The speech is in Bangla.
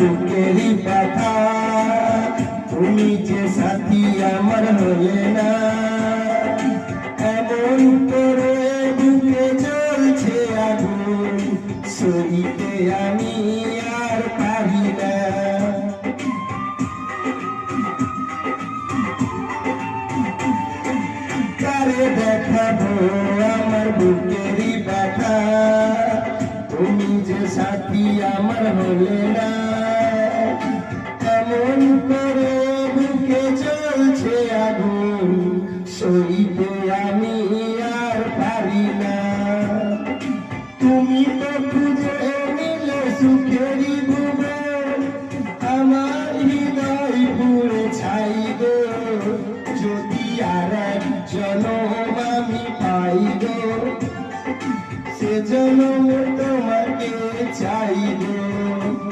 বুকেরই ব্যথা, তুমি যে সাথী আমার হলে না। এমন করে বুকে জ্বলছে আগুন, সইতে আমি আর পারি না। কারে দেখাবো আমার বুকেরই ব্যথা, তুমি যে সাথী আমার হলে না। এমন করে বুকে জ্বলছে আগুন, সইতে আমি আর পারি না। তুমি তো খুঁজে নিলে সুখেরই ভুবন, আমার হৃদয় পুড়ে ছাই গো। যদি আর এক জনম আমি পাই গো, সে জনম তোমাকে চাই গো।